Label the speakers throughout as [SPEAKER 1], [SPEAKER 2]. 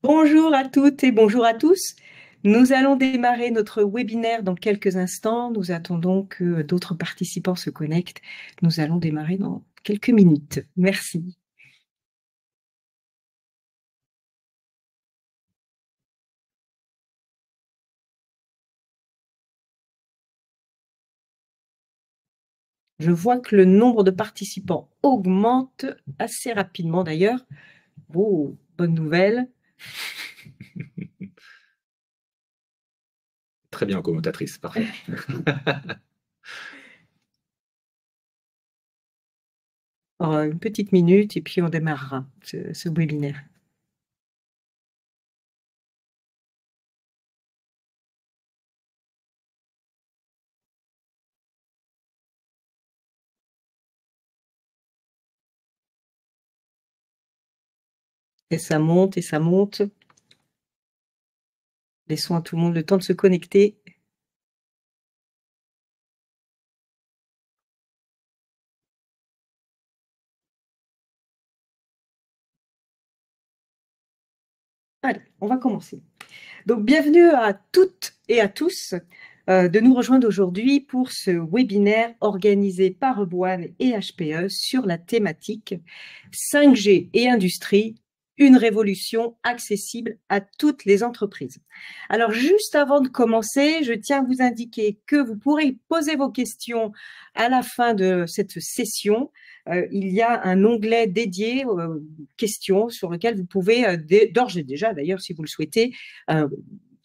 [SPEAKER 1] Bonjour à toutes et bonjour à tous. Nous allons démarrer notre webinaire dans quelques instants. Nous attendons que d'autres participants se connectent. Nous allons démarrer dans quelques minutes. Merci. Je vois que le nombre de participants augmente assez rapidement d'ailleurs. Oh, bonne nouvelle.
[SPEAKER 2] Très bien, commentatrice, parfait.
[SPEAKER 1] Alors, une petite minute et puis on démarrera ce webinaire. Et ça monte et ça monte. Laissons à tout le monde le temps de se connecter. Allez, on va commencer. Donc, bienvenue à toutes et à tous de nous rejoindre aujourd'hui pour ce webinaire organisé par Eboine et HPE sur la thématique 5G et industrie, une révolution accessible à toutes les entreprises. Alors, juste avant de commencer, je tiens à vous indiquer que vous pourrez poser vos questions à la fin de cette session. Il y a un onglet dédié aux questions sur lequel vous pouvez, d'ores et déjà d'ailleurs, si vous le souhaitez,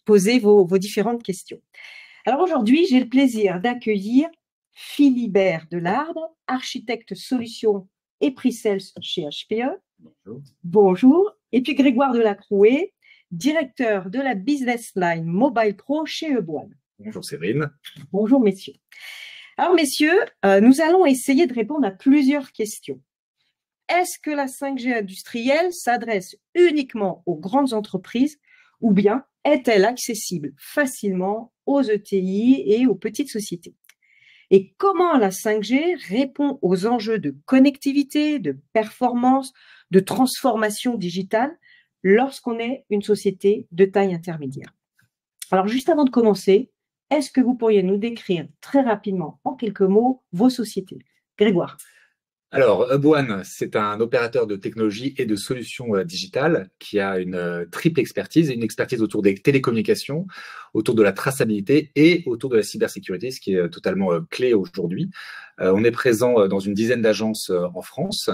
[SPEAKER 1] poser vos différentes questions. Alors aujourd'hui, j'ai le plaisir d'accueillir Philibert Delarbre, architecte solutions et pre-sales chez HPE.
[SPEAKER 2] Bonjour.
[SPEAKER 1] Bonjour. Et puis Grégoire Delacroué, directeur de la Business Line Mobile Pro chez Eboine.
[SPEAKER 2] Bonjour Séverine.
[SPEAKER 1] Bonjour messieurs. Alors messieurs, nous allons essayer de répondre à plusieurs questions. Est-ce que la 5G industrielle s'adresse uniquement aux grandes entreprises ou bien est-elle accessible facilement aux ETI et aux petites sociétés? Et comment la 5G répond aux enjeux de connectivité, de performance, de transformation digitale lorsqu'on est une société de taille intermédiaire? Alors, juste avant de commencer, est-ce que vous pourriez nous décrire très rapidement, en quelques mots, vos sociétés? Grégoire.
[SPEAKER 2] Alors, Eboine, c'est un opérateur de technologie et de solutions digitales qui a une triple expertise, une expertise autour des télécommunications, autour de la traçabilité et autour de la cybersécurité, ce qui est totalement clé aujourd'hui. On est présent dans une dizaine d'agences en France.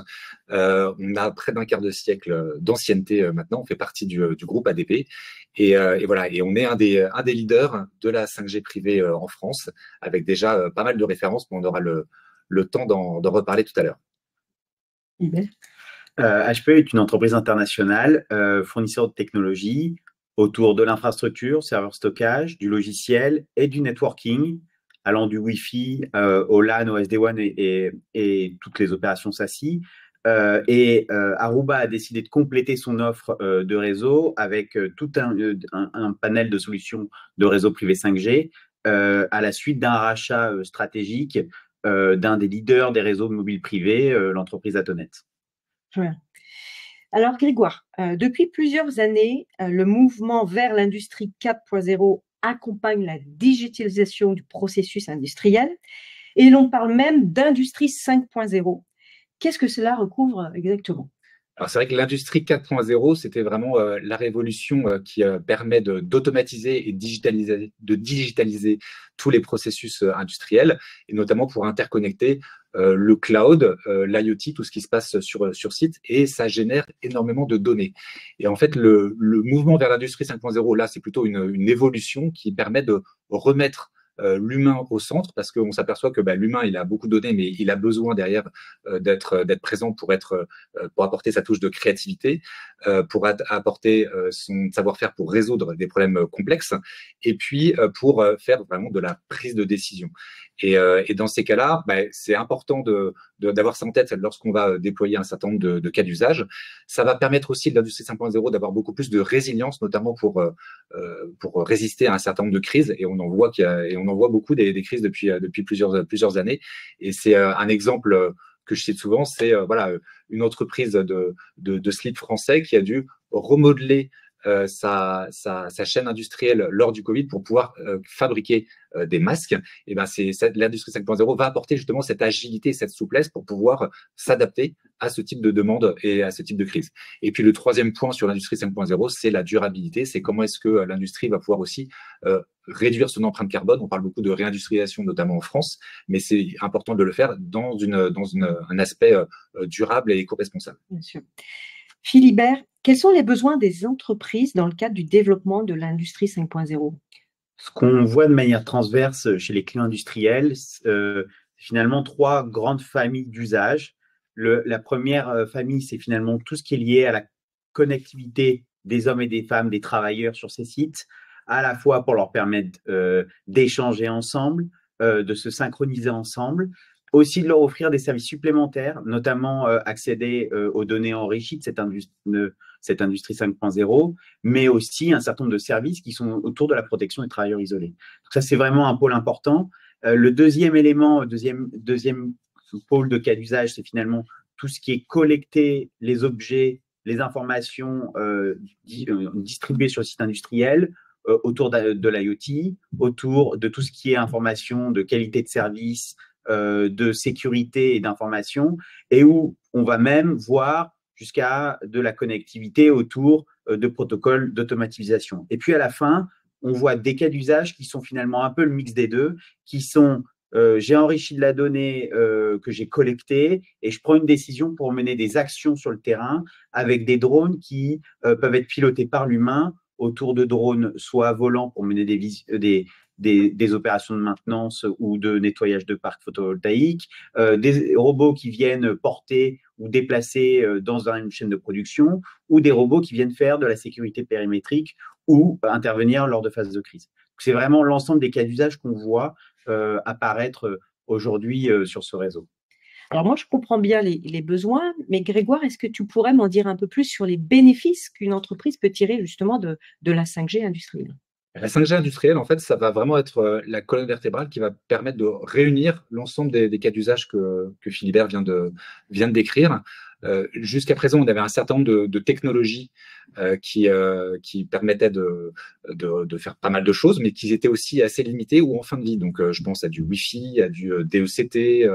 [SPEAKER 2] On a près d'un quart de siècle d'ancienneté maintenant. On fait partie du groupe ADP. Et voilà, et on est un des leaders de la 5G privée en France, avec déjà pas mal de références, mais on aura le temps d'en reparler tout à l'heure.
[SPEAKER 3] HPE est une entreprise internationale, fournisseur de technologies autour de l'infrastructure, serveur stockage, du logiciel et du networking, allant du Wi-Fi au LAN, au SD-WAN et toutes les opérations SASI. Aruba a décidé de compléter son offre de réseau avec tout un panel de solutions de réseau privé 5G à la suite d'un rachat stratégique d'un des leaders des réseaux mobiles privés, l'entreprise Atonet.
[SPEAKER 1] Ouais. Alors Grégoire, depuis plusieurs années, le mouvement vers l'industrie 4.0 accompagne la digitalisation du processus industriel et l'on parle même d'industrie 5.0. Qu'est-ce que cela recouvre exactement?
[SPEAKER 2] Alors, c'est vrai que l'industrie 4.0, c'était vraiment la révolution qui permet d'automatiser et de digitaliser tous les processus industriels, et notamment pour interconnecter le cloud, l'IoT, tout ce qui se passe sur site, et ça génère énormément de données. Et en fait, le mouvement vers l'industrie 5.0, là, c'est plutôt une évolution qui permet de remettre l'humain au centre, parce qu'on s'aperçoit que l'humain, il a beaucoup de données, mais il a besoin derrière d'être présent pour apporter sa touche de créativité, pour apporter son savoir-faire pour résoudre des problèmes complexes, et puis pour faire vraiment de la prise de décision. Et dans ces cas-là, c'est important d'avoir ça en tête lorsqu'on va déployer un certain nombre de cas d'usage. Ça va permettre aussi l'industrie 5.0 d'avoir beaucoup plus de résilience, notamment pour résister à un certain nombre de crises. Et on en voit beaucoup des crises depuis plusieurs années. Et c'est un exemple que je cite souvent, c'est une entreprise de slip français qui a dû remodeler sa chaîne industrielle lors du Covid pour pouvoir fabriquer des masques, et ben l'industrie 5.0 va apporter justement cette agilité, cette souplesse pour pouvoir s'adapter à ce type de demande et à ce type de crise. Et puis le troisième point sur l'industrie 5.0, c'est la durabilité, c'est comment est-ce que l'industrie va pouvoir aussi réduire son empreinte carbone. On parle beaucoup de réindustrialisation, notamment en France, mais c'est important de le faire dans un aspect durable et éco-responsable.
[SPEAKER 1] Bien sûr. Philibert, quels sont les besoins des entreprises dans le cadre du développement de l'industrie 5.0?
[SPEAKER 3] Ce qu'on voit de manière transverse chez les clients industriels, finalement 3 grandes familles d'usages. La première famille, c'est finalement tout ce qui est lié à la connectivité des hommes et des femmes, des travailleurs sur ces sites, à la fois pour leur permettre d'échanger ensemble, de se synchroniser ensemble, aussi de leur offrir des services supplémentaires, notamment accéder aux données enrichies de cette industrie 5.0, mais aussi un certain nombre de services qui sont autour de la protection des travailleurs isolés. Donc ça, c'est vraiment un pôle important. Le deuxième élément, deuxième pôle de cas d'usage, c'est finalement tout ce qui est collecter les objets, les informations distribuées sur le site industriel, autour de l'IoT, autour de tout ce qui est information de qualité de service, de sécurité et d'information, et où on va même voir jusqu'à de la connectivité autour de protocoles d'automatisation. Et puis à la fin, on voit des cas d'usage qui sont finalement un peu le mix des deux, qui sont j'ai enrichi de la donnée que j'ai collectée et je prends une décision pour mener des actions sur le terrain avec des drones qui peuvent être pilotés par l'humain autour de drones soit volants pour mener des opérations de maintenance ou de nettoyage de parcs photovoltaïques, des robots qui viennent porter ou déplacer dans une chaîne de production, ou des robots qui viennent faire de la sécurité périmétrique ou intervenir lors de phases de crise. C'est vraiment l'ensemble des cas d'usage qu'on voit apparaître aujourd'hui sur ce réseau.
[SPEAKER 1] Alors moi, je comprends bien les besoins, mais Grégoire, est-ce que tu pourrais m'en dire un peu plus sur les bénéfices qu'une entreprise peut tirer justement de la 5G industrielle?
[SPEAKER 2] La 5G industrielle, en fait, ça va vraiment être la colonne vertébrale qui va permettre de réunir l'ensemble des cas d'usage que Philibert vient de décrire. Jusqu'à présent, on avait un certain nombre de technologies qui permettaient de faire pas mal de choses, mais qui étaient aussi assez limitées ou en fin de vie. Donc, je pense à du Wi-Fi, à du DECT,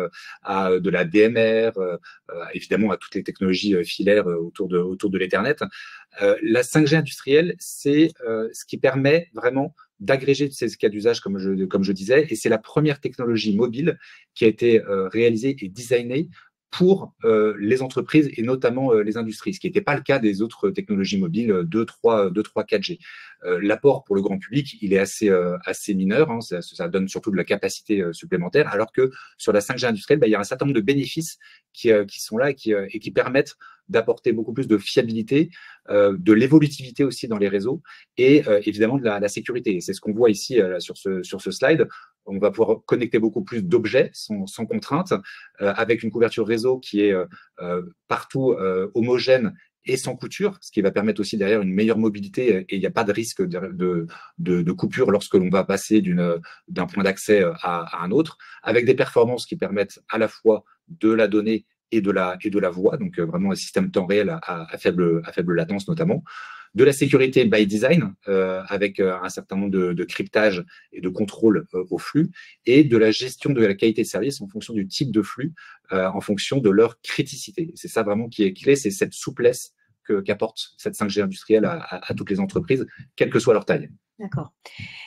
[SPEAKER 2] à de la DMR, évidemment à toutes les technologies filaires autour de l'Ethernet. La 5G industrielle, c'est ce qui permet vraiment d'agréger ces cas d'usage, comme je disais, et c'est la première technologie mobile qui a été réalisée et designée pour les entreprises et notamment les industries, ce qui n'était pas le cas des autres technologies mobiles 2, 3, 4G. L'apport pour le grand public, il est assez mineur, hein, ça donne surtout de la capacité supplémentaire, alors que sur la 5G industrielle, il y a un certain nombre de bénéfices qui sont là et qui permettent d'apporter beaucoup plus de fiabilité, de l'évolutivité aussi dans les réseaux et évidemment de la sécurité. C'est ce qu'on voit ici sur ce slide. On va pouvoir connecter beaucoup plus d'objets sans contrainte, avec une couverture réseau qui est partout homogène et sans couture, ce qui va permettre aussi derrière une meilleure mobilité et il n'y a pas de risque de coupure lorsque l'on va passer d'un point d'accès à un autre, avec des performances qui permettent à la fois de la donnée et de la voix, donc vraiment un système temps réel à faible latence notamment. De la sécurité by design, avec un certain nombre de cryptage et de contrôle au flux, et de la gestion de la qualité de service en fonction du type de flux, en fonction de leur criticité. C'est ça vraiment qui est clé, c'est cette souplesse qu'apporte cette 5G industrielle à toutes les entreprises, quelle que soit leur taille.
[SPEAKER 1] D'accord.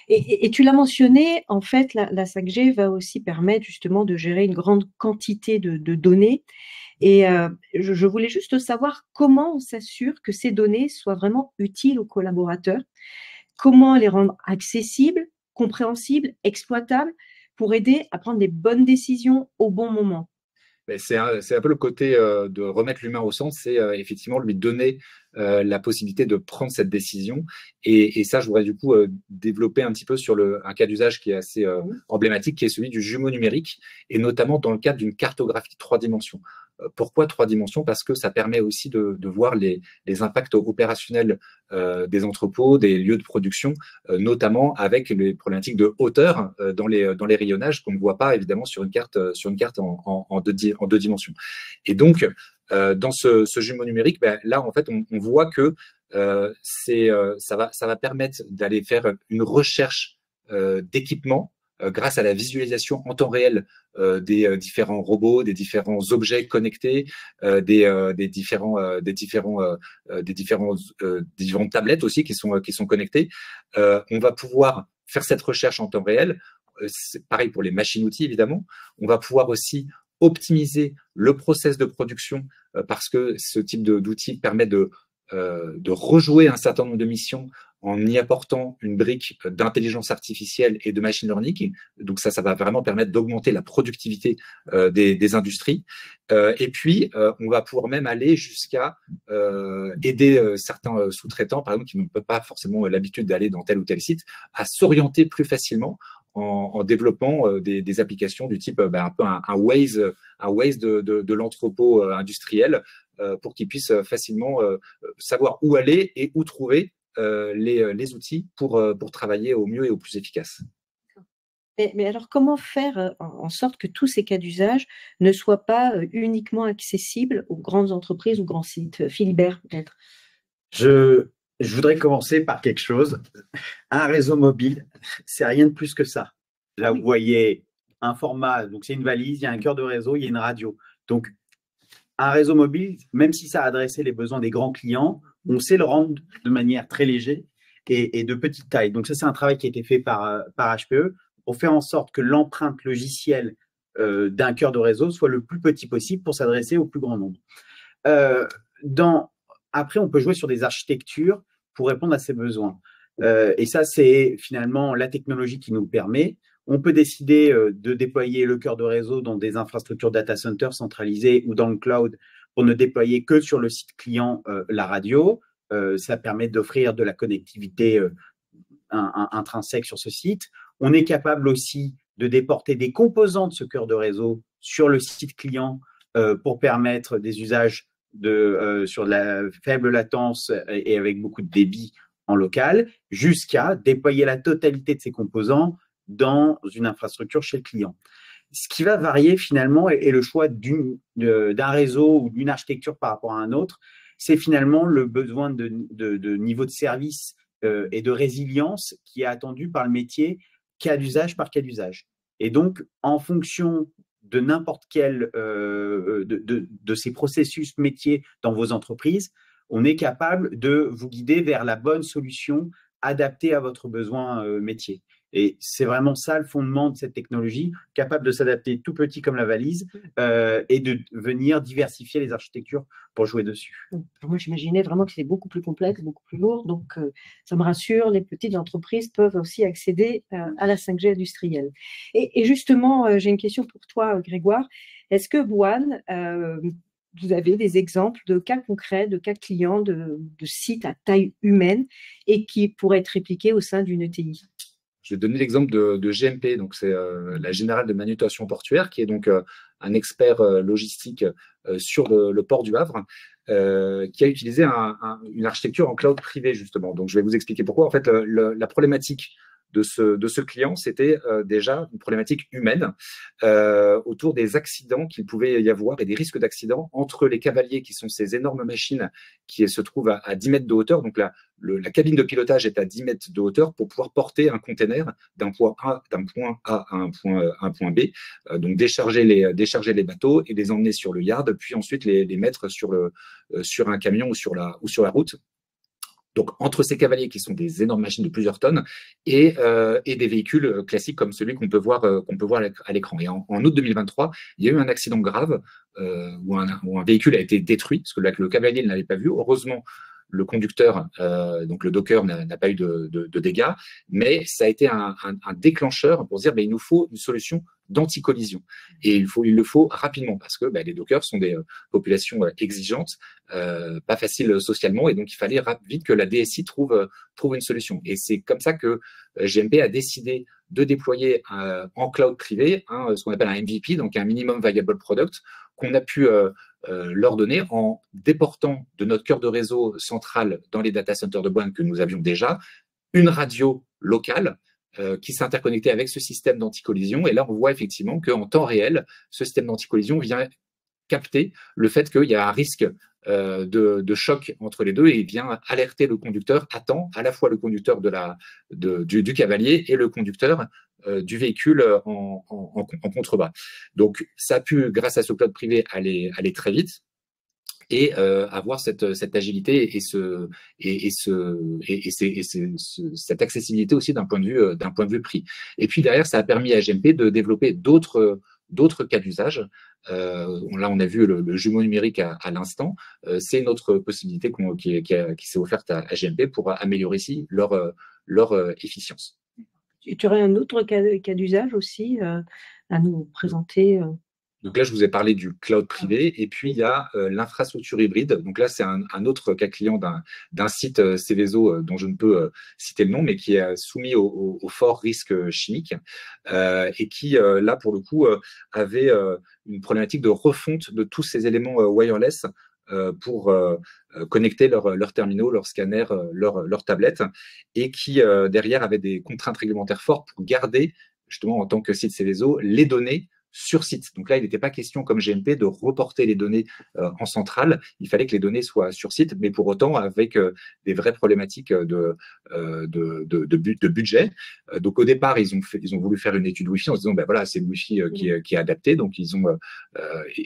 [SPEAKER 1] Et tu l'as mentionné, en fait, la 5G va aussi permettre justement de gérer une grande quantité de données. Et je voulais juste savoir comment on s'assure que ces données soient vraiment utiles aux collaborateurs, comment les rendre accessibles, compréhensibles, exploitables, pour aider à prendre des bonnes décisions au bon moment.
[SPEAKER 2] C'est un peu le côté de remettre l'humain au centre, c'est effectivement lui donner la possibilité de prendre cette décision. Et ça, je voudrais du coup développer un petit peu sur un cas d'usage qui est assez emblématique, qui est celui du jumeau numérique, et notamment dans le cadre d'une cartographie 3 dimensions. Pourquoi 3 dimensions? Parce que ça permet aussi de voir les impacts opérationnels des entrepôts, des lieux de production, notamment avec les problématiques de hauteur dans les rayonnages qu'on ne voit pas évidemment sur une carte en deux dimensions. Et donc, dans ce jumeau numérique, là, en fait, on voit que ça va permettre d'aller faire une recherche d'équipement grâce à la visualisation en temps réel des différents robots, des différents objets connectés, des différentes tablettes aussi qui sont connectées. On va pouvoir faire cette recherche en temps réel. C'est pareil pour les machines-outils, évidemment. On va pouvoir aussi optimiser le process de production parce que ce type d'outil permet de rejouer un certain nombre de missions en y apportant une brique d'intelligence artificielle et de machine learning. Donc ça va vraiment permettre d'augmenter la productivité des industries. Et puis, on va pouvoir même aller jusqu'à aider certains sous-traitants, par exemple, qui n'ont pas forcément l'habitude d'aller dans tel ou tel site, à s'orienter plus facilement en développant des applications du type un peu un Waze de l'entrepôt industriel pour qu'ils puissent facilement savoir où aller et où trouver les outils pour travailler au mieux et au plus efficace.
[SPEAKER 1] Mais alors, comment faire en sorte que tous ces cas d'usage ne soient pas uniquement accessibles aux grandes entreprises ou grands sites? Philibert, peut-être.
[SPEAKER 3] Je voudrais commencer par quelque chose. Un réseau mobile, c'est rien de plus que ça. Là, vous voyez un format, donc c'est une valise, il y a un cœur de réseau, il y a une radio. Donc, un réseau mobile, même si ça a adressé les besoins des grands clients, on sait le rendre de manière très légère et de petite taille. Donc ça, c'est un travail qui a été fait par HPE pour faire en sorte que l'empreinte logicielle d'un cœur de réseau soit le plus petit possible pour s'adresser au plus grand nombre. Après, on peut jouer sur des architectures pour répondre à ces besoins. Et ça, c'est finalement la technologie qui nous le permet. On peut décider de déployer le cœur de réseau dans des infrastructures data center centralisées ou dans le cloud pour ne déployer que sur le site client la radio. Ça permet d'offrir de la connectivité intrinsèque sur ce site. On est capable aussi de déporter des composants de ce cœur de réseau sur le site client pour permettre des usages sur de la faible latence et avec beaucoup de débit en local, jusqu'à déployer la totalité de ces composants dans une infrastructure chez le client. Ce qui va varier finalement est le choix d'un réseau ou d'une architecture par rapport à un autre. C'est finalement le besoin de niveau de service et de résilience qui est attendu par le métier cas d'usage par cas d'usage. Et donc, en fonction de n'importe quel de ces processus métiers dans vos entreprises, on est capable de vous guider vers la bonne solution adaptée à votre besoin métier. Et c'est vraiment ça le fondement de cette technologie, capable de s'adapter tout petit comme la valise et de venir diversifier les architectures pour jouer dessus.
[SPEAKER 1] Moi, j'imaginais vraiment que c'était beaucoup plus complexe, beaucoup plus lourd. Donc, ça me rassure, les petites entreprises peuvent aussi accéder à la 5G industrielle. Et justement, j'ai une question pour toi, Grégoire. Est-ce que, Boan, vous avez des exemples de cas concrets, de cas clients, de sites à taille humaine et qui pourraient être répliqués au sein d'une ETI?
[SPEAKER 2] Je vais donner l'exemple de GMP, donc c'est la Générale de Manutention Portuaire, qui est donc un expert logistique sur le port du Havre, qui a utilisé une architecture en cloud privé, justement. Donc, je vais vous expliquer pourquoi. En fait, la problématique de ce client, c'était déjà une problématique humaine autour des accidents qu'il pouvait y avoir et des risques d'accidents entre les cavaliers, qui sont ces énormes machines qui se trouvent à 10 mètres de hauteur. Donc, la cabine de pilotage est à 10 mètres de hauteur pour pouvoir porter un container d'un point A à un point B. Donc, décharger les bateaux et les emmener sur le yard, puis ensuite les mettre sur un camion ou sur la route. Donc, entre ces cavaliers qui sont des énormes machines de plusieurs tonnes et des véhicules classiques comme celui qu'on peut voir à l'écran. Et en août 2023, il y a eu un accident grave où un véhicule a été détruit, parce que le cavalier ne l'avait pas vu. Heureusement, le conducteur, donc le docker, n'a pas eu de dégâts, mais ça a été un déclencheur pour se dire il nous faut une solution d'anti-collision. Et il le faut rapidement, parce que les dockers sont des populations exigeantes, pas faciles socialement, et donc il fallait vite que la DSI trouve une solution. Et c'est comme ça que GMP a décidé de déployer en cloud privé ce qu'on appelle un MVP, donc un Minimum Viable Product, qu'on a pu leur donner en déportant de notre cœur de réseau central dans les data centers de Boine que nous avions déjà, une radio locale qui s'interconnectait avec ce système d'anti-collision. Et là, on voit effectivement qu'en temps réel, ce système d'anti-collision vient capter le fait qu'il y a un risque de choc entre les deux et vient alerter le conducteur à temps, à la fois le conducteur du cavalier et le conducteur du véhicule en contrebas. Donc, ça a pu, grâce à ce cloud privé, aller très vite et avoir cette agilité et cette accessibilité aussi d'un point de vue prix. Et puis derrière, ça a permis à GMP de développer d'autres cas d'usage. Là, on a vu le jumeau numérique à l'instant. C'est une autre possibilité qui s'est offerte à GMP pour améliorer ici leur efficience.
[SPEAKER 1] Tu aurais un autre cas d'usage aussi à nous présenter
[SPEAKER 2] Donc là, je vous ai parlé du cloud privé et puis il y a l'infrastructure hybride. Donc là, c'est un autre cas client d'un site Céveso dont je ne peux citer le nom, mais qui est soumis au fort risque chimique et qui, là, pour le coup, avait une problématique de refonte de tous ces éléments wireless pour connecter leurs terminaux, leurs scanners, leurs tablettes et qui, derrière, avait des contraintes réglementaires fortes pour garder, justement, en tant que site Céveso, les données sur site. Donc là, il n'était pas question, comme GMP, de reporter les données en centrale. Il fallait que les données soient sur site, mais pour autant avec des vraies problématiques de budget. Donc au départ, ils ont voulu faire une étude Wi-Fi en se disant, ben voilà, c'est le Wi-Fi qui est adapté. Donc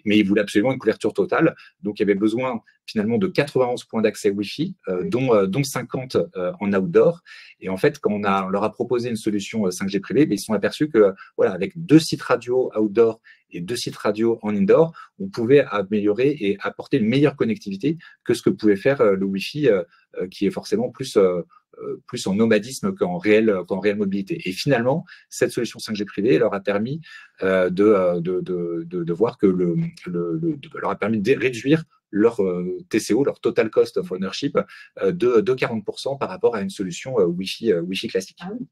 [SPEAKER 2] mais ils voulaient absolument une couverture totale. Donc il y avait besoin finalement de 91 points d'accès Wi-Fi, dont 50 en outdoor. Et en fait, quand on leur a proposé une solution 5G privée, ils se sont aperçus que voilà, avec 2 sites radio outdoor et 2 sites radio en indoor, on pouvait améliorer et apporter une meilleure connectivité que ce que pouvait faire le Wi-Fi, qui est forcément plus en nomadisme qu'en réelle mobilité. Et finalement, cette solution 5G privée leur a permis de voir que leur a permis de réduire leur TCO, leur total cost of ownership, de 40% par rapport à une solution Wi-Fi classique.
[SPEAKER 1] Ah oui.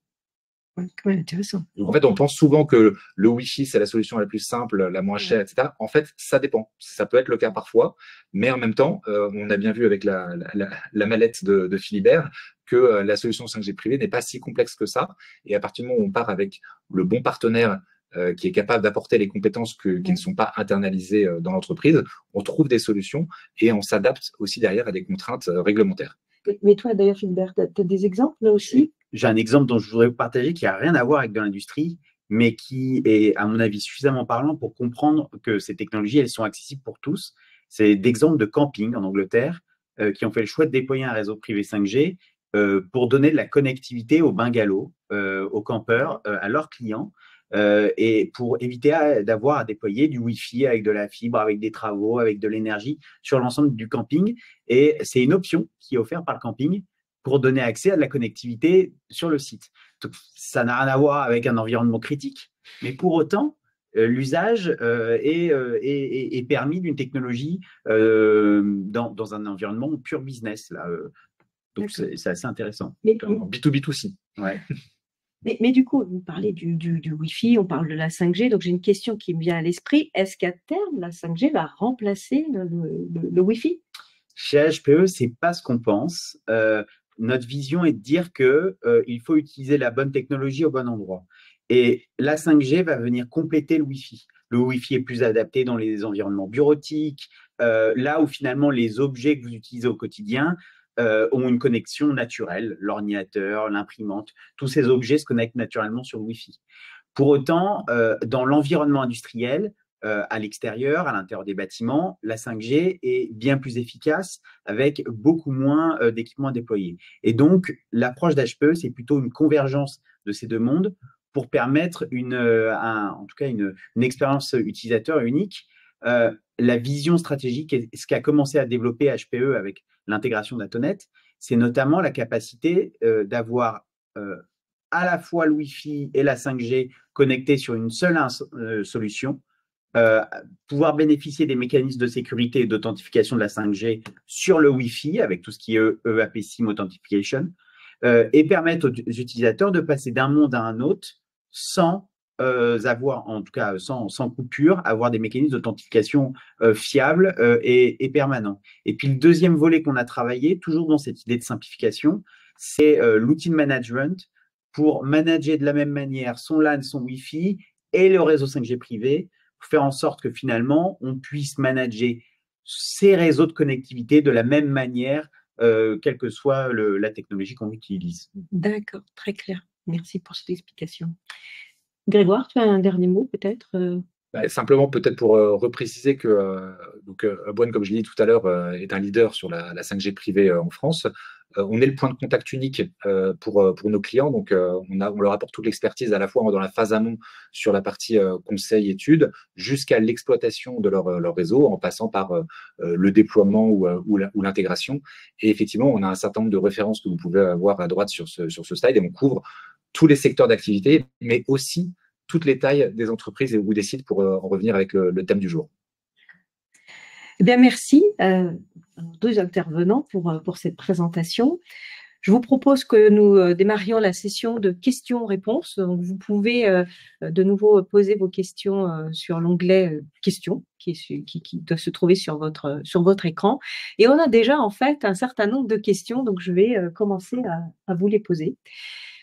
[SPEAKER 1] Ouais, quand même intéressant.
[SPEAKER 2] Donc, en fait, on pense souvent que le Wi-Fi, c'est la solution la plus simple, la moins chère, etc. En fait, ça dépend. Ça peut être le cas parfois, mais en même temps, on a bien vu avec la mallette de Philibert que la solution 5G privée n'est pas si complexe que ça. Et à partir du moment où on part avec le bon partenaire qui est capable d'apporter les compétences qui ne sont pas internalisées dans l'entreprise, on trouve des solutions et on s'adapte aussi derrière à des contraintes réglementaires.
[SPEAKER 1] Mais toi, d'ailleurs, Philibert, tu as des exemples là aussi?
[SPEAKER 3] J'ai un exemple dont je voudrais vous partager qui n'a rien à voir avec de l'industrie, mais qui est, à mon avis, suffisamment parlant pour comprendre que ces technologies, elles sont accessibles pour tous. C'est d'exemples de camping en Angleterre qui ont fait le choix de déployer un réseau privé 5G pour donner de la connectivité aux bungalows, aux campeurs, à leurs clients, et pour éviter d'avoir à déployer du Wi-Fi avec de la fibre, avec des travaux, avec de l'énergie sur l'ensemble du camping. Et c'est une option qui est offerte par le camping pour donner accès à de la connectivité sur le site. Donc, ça n'a rien à voir avec un environnement critique, mais pour autant, l'usage est permis d'une technologie dans un environnement pur business. Là, donc, c'est assez intéressant.
[SPEAKER 2] En B2B2C.
[SPEAKER 3] Ouais.
[SPEAKER 1] Mais du coup, vous parlez du Wi-Fi, on parle de la 5G, donc j'ai une question qui me vient à l'esprit. Est-ce qu'à terme, la 5G va remplacer le Wi-Fi?
[SPEAKER 3] Chez HPE, c'est pas ce qu'on pense. Notre vision est de dire que il faut utiliser la bonne technologie au bon endroit. Et la 5G va venir compléter le Wi-Fi. Le Wi-Fi est plus adapté dans les environnements bureautiques, là où finalement les objets que vous utilisez au quotidien ont une connexion naturelle, l'ordinateur, l'imprimante, tous ces objets se connectent naturellement sur le Wi-Fi. Pour autant, dans l'environnement industriel, à l'extérieur, à l'intérieur des bâtiments, la 5G est bien plus efficace avec beaucoup moins d'équipements déployés. Et donc, l'approche d'HPE, c'est plutôt une convergence de ces deux mondes pour permettre en tout cas une expérience utilisateur unique. La vision stratégique et ce qu'a commencé à développer HPE avec l'intégration d'Atonet, c'est notamment la capacité d'avoir à la fois le Wi-Fi et la 5G connectés sur une seule solution, pouvoir bénéficier des mécanismes de sécurité et d'authentification de la 5G sur le Wi-Fi avec tout ce qui est EAP SIM Authentication et permettre aux utilisateurs de passer d'un monde à un autre sans avoir, en tout cas sans coupure, avoir des mécanismes d'authentification fiables et permanents. Et puis le deuxième volet qu'on a travaillé, toujours dans cette idée de simplification, c'est l'outil de management pour manager de la même manière son LAN, son Wi-Fi et le réseau 5G privé pour faire en sorte que finalement, on puisse manager ces réseaux de connectivité de la même manière, quelle que soit la technologie qu'on utilise.
[SPEAKER 1] D'accord, très clair. Merci pour cette explication. Grégoire, tu as un dernier mot peut-être?
[SPEAKER 2] Simplement, peut-être pour repréciser que Aboine, comme je l'ai dit tout à l'heure, est un leader sur la 5G privée en France. On est le point de contact unique pour nos clients. Donc, on leur apporte toute l'expertise à la fois dans la phase amont sur la partie conseil, études, jusqu'à l'exploitation de leur réseau, en passant par le déploiement ou l'intégration. Et effectivement, on a un certain nombre de références que vous pouvez avoir à droite sur ce slide, et on couvre tous les secteurs d'activité, mais aussi toutes les tailles des entreprises ou des sites pour en revenir avec le thème du jour.
[SPEAKER 1] Eh bien, merci aux deux intervenants pour cette présentation. Je vous propose que nous démarrions la session de questions-réponses. Donc, vous pouvez de nouveau poser vos questions sur l'onglet questions qui doit se trouver sur votre écran. Et on a déjà en fait un certain nombre de questions, donc je vais commencer à vous les poser.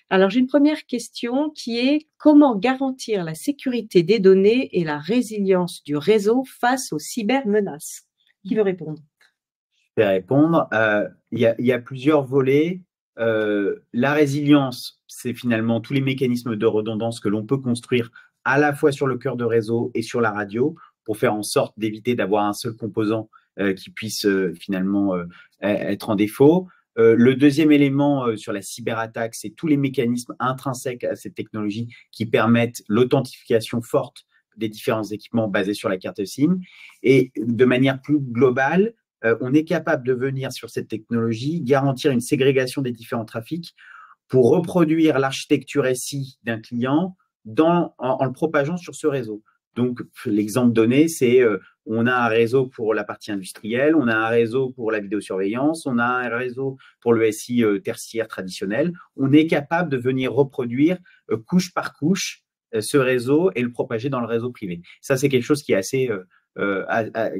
[SPEAKER 1] Alors, j'ai une première question qui est: comment garantir la sécurité des données et la résilience du réseau face aux cybermenaces? Qui veut répondre?
[SPEAKER 3] Je vais répondre. Il y a plusieurs volets. La résilience, c'est finalement tous les mécanismes de redondance que l'on peut construire à la fois sur le cœur de réseau et sur la radio pour faire en sorte d'éviter d'avoir un seul composant qui puisse finalement être en défaut. Le deuxième élément sur la cyberattaque, c'est tous les mécanismes intrinsèques à cette technologie qui permettent l'authentification forte des différents équipements basés sur la carte SIM. Et de manière plus globale, on est capable de venir sur cette technologie garantir une ségrégation des différents trafics pour reproduire l'architecture SI d'un client en le propageant sur ce réseau. Donc, l'exemple donné, c'est on a un réseau pour la partie industrielle, on a un réseau pour la vidéosurveillance, on a un réseau pour le SI tertiaire traditionnel. On est capable de venir reproduire couche par couche ce réseau et le propager dans le réseau privé. Ça, c'est quelque chose qui est assez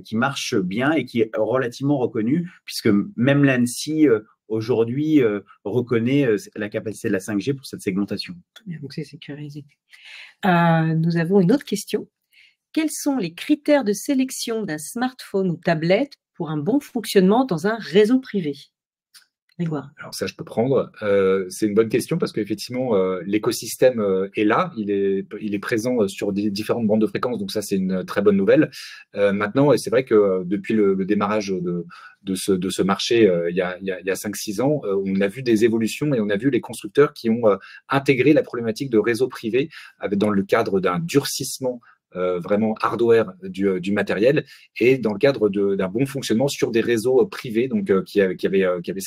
[SPEAKER 3] qui marche bien et qui est relativement reconnu, puisque même l'ANSSI aujourd'hui reconnaît la capacité de la 5G pour cette segmentation.
[SPEAKER 1] Donc, c'est sécurisé. Nous avons une autre question. Quels sont les critères de sélection d'un smartphone ou tablette pour un bon fonctionnement dans un réseau privé? Grégoire.
[SPEAKER 2] Alors ça, je peux prendre. C'est une bonne question parce qu'effectivement, l'écosystème est là, il est présent sur différentes bandes de fréquences, donc ça, c'est une très bonne nouvelle. Maintenant, c'est vrai que depuis le démarrage de ce marché il y a 5-6 ans, on a vu des évolutions et on a vu les constructeurs qui ont intégré la problématique de réseau privé dans le cadre d'un durcissement vraiment hardware du matériel et dans le cadre d'un bon fonctionnement sur des réseaux privés, donc qui avaient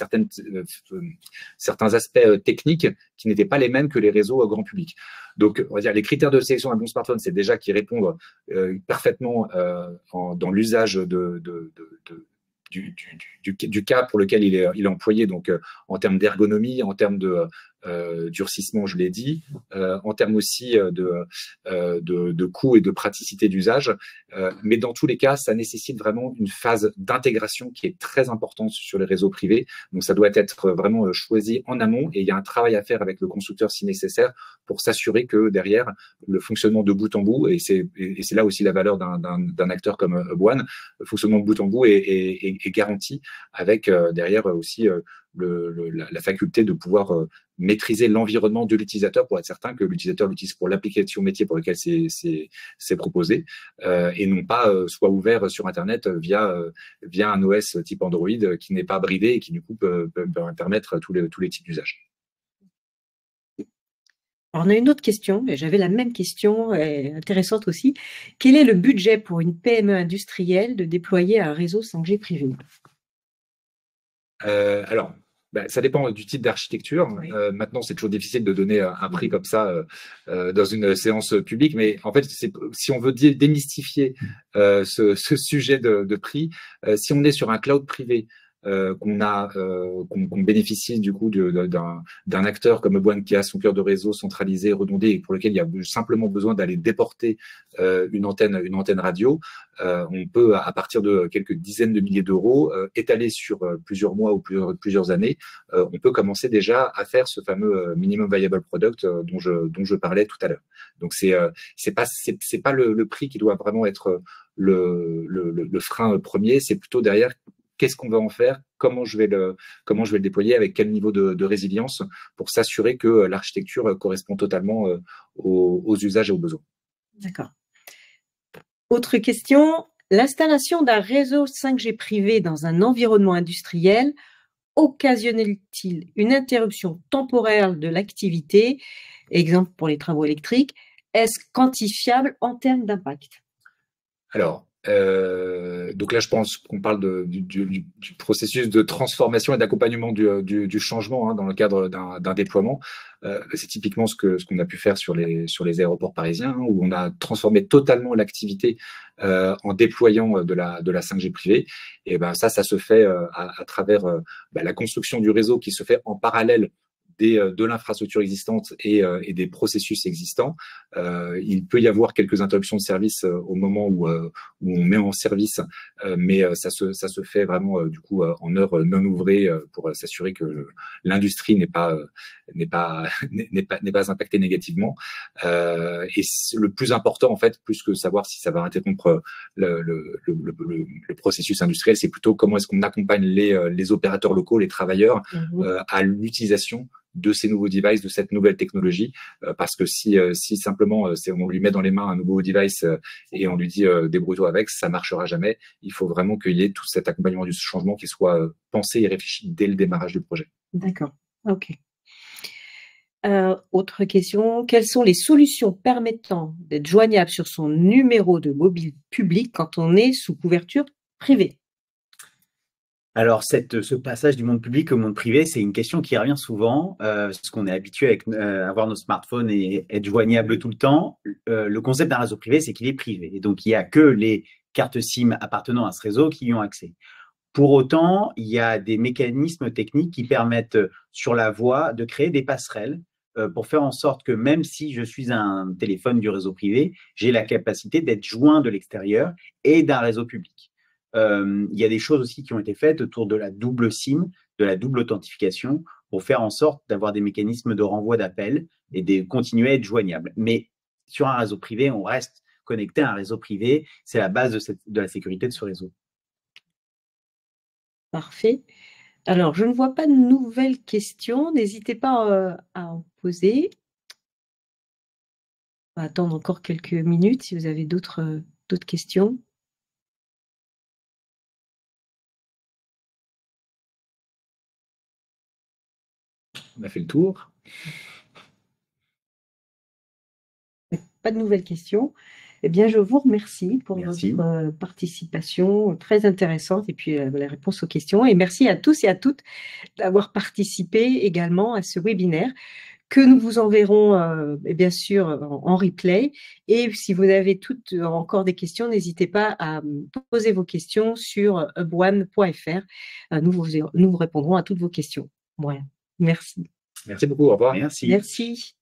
[SPEAKER 2] certains aspects techniques qui n'étaient pas les mêmes que les réseaux grand public. Donc, on va dire les critères de sélection d'un bon smartphone, c'est déjà qu'ils répondent parfaitement dans l'usage du cas pour lequel il est employé, donc en termes d'ergonomie, en termes de durcissement, je l'ai dit, en termes aussi de coût et de praticité d'usage. Mais dans tous les cas, ça nécessite vraiment une phase d'intégration qui est très importante sur les réseaux privés. Donc, ça doit être vraiment choisi en amont et il y a un travail à faire avec le constructeur si nécessaire pour s'assurer que derrière, le fonctionnement de bout en bout, et c'est là aussi la valeur d'un acteur comme One, le fonctionnement de bout en bout est garanti avec derrière aussi la faculté de pouvoir maîtriser l'environnement de l'utilisateur pour être certain que l'utilisateur l'utilise pour l'application métier pour laquelle c'est proposé et non pas soit ouvert sur Internet via un OS type Android qui n'est pas bridé et qui du coup peut permettre tous les types d'usages.
[SPEAKER 1] Alors, on a une autre question, et j'avais la même question, intéressante aussi. Quel est le budget pour une PME industrielle de déployer un réseau 5G privé?
[SPEAKER 2] Alors, ça dépend du type d'architecture.
[SPEAKER 1] Oui.
[SPEAKER 2] Maintenant, c'est toujours difficile de donner un prix comme ça dans une séance publique, mais en fait, si on veut démystifier ce sujet de prix, si on est sur un cloud privé qu'on bénéficie du coup d'un acteur comme Upone qui a son cœur de réseau centralisé, redondé, et pour lequel il y a simplement besoin d'aller déporter une antenne radio, on peut, à partir de quelques dizaines de milliers d'euros, étalés sur plusieurs mois ou plusieurs années, on peut commencer déjà à faire ce fameux minimum viable product dont je parlais tout à l'heure. Donc c'est pas le prix qui doit vraiment être le frein premier, c'est plutôt derrière qu'est-ce qu'on va en faire, comment je vais le déployer, avec quel niveau de résilience, pour s'assurer que l'architecture correspond totalement aux usages et aux besoins.
[SPEAKER 1] D'accord. Autre question, l'installation d'un réseau 5G privé dans un environnement industriel occasionne-t-il une interruption temporaire de l'activité, exemple pour les travaux électriques, est-ce quantifiable en termes d'impact?
[SPEAKER 2] Alors, donc là, je pense qu'on parle du processus de transformation et d'accompagnement du changement dans le cadre d'un déploiement. C'est typiquement ce qu'on a pu faire sur les aéroports parisiens, où on a transformé totalement l'activité en déployant de la 5G privée. Et ben ça se fait à travers la construction du réseau qui se fait en parallèle de l'infrastructure existante et des processus existants. Il peut y avoir quelques interruptions de service au moment où on met en service, mais ça se fait vraiment du coup en heures non ouvrées pour s'assurer que l'industrie n'est pas impactée négativement. Et le plus important en fait, plus que savoir si ça va interrompre le processus industriel, c'est plutôt comment est-ce qu'on accompagne les opérateurs locaux, les travailleurs à l'utilisation de ces nouveaux devices, de cette nouvelle technologie, parce que si simplement on lui met dans les mains un nouveau device et on lui dit débrouille-toi avec, ça marchera jamais. Il faut vraiment qu'il y ait tout cet accompagnement du changement qui soit pensé et réfléchi dès le démarrage du projet.
[SPEAKER 1] D'accord, ok. Autre question, quelles sont les solutions permettant d'être joignable sur son numéro de mobile public quand on est sous couverture privée?
[SPEAKER 3] Alors, ce passage du monde public au monde privé, c'est une question qui revient souvent, parce qu'on est habitué à avoir nos smartphones et être joignable tout le temps. Le concept d'un réseau privé, c'est qu'il est privé. Et donc, il n'y a que les cartes SIM appartenant à ce réseau qui y ont accès. Pour autant, il y a des mécanismes techniques qui permettent, sur la voie, de créer des passerelles pour faire en sorte que même si je suis un téléphone du réseau privé, j'ai la capacité d'être joint de l'extérieur et d'un réseau public. Il y a des choses aussi qui ont été faites autour de la double SIM, de la double authentification, pour faire en sorte d'avoir des mécanismes de renvoi d'appels et de continuer à être joignable. Mais sur un réseau privé, on reste connecté à un réseau privé. C'est la base de la sécurité de ce réseau.
[SPEAKER 1] Parfait. Alors, je ne vois pas de nouvelles questions. N'hésitez pas à en poser. On va attendre encore quelques minutes si vous avez d'autres questions.
[SPEAKER 2] On a fait le tour.
[SPEAKER 1] Pas de nouvelles questions. Eh bien, je vous remercie pour votre participation très intéressante et puis la réponse aux questions. Et merci à tous et à toutes d'avoir participé également à ce webinaire que nous vous enverrons bien sûr en replay. Et si vous avez encore des questions, n'hésitez pas à poser vos questions sur upone.fr. Nous vous répondrons à toutes vos questions. Voilà. Merci.
[SPEAKER 2] Merci beaucoup. Au revoir.
[SPEAKER 3] Merci.
[SPEAKER 1] Merci.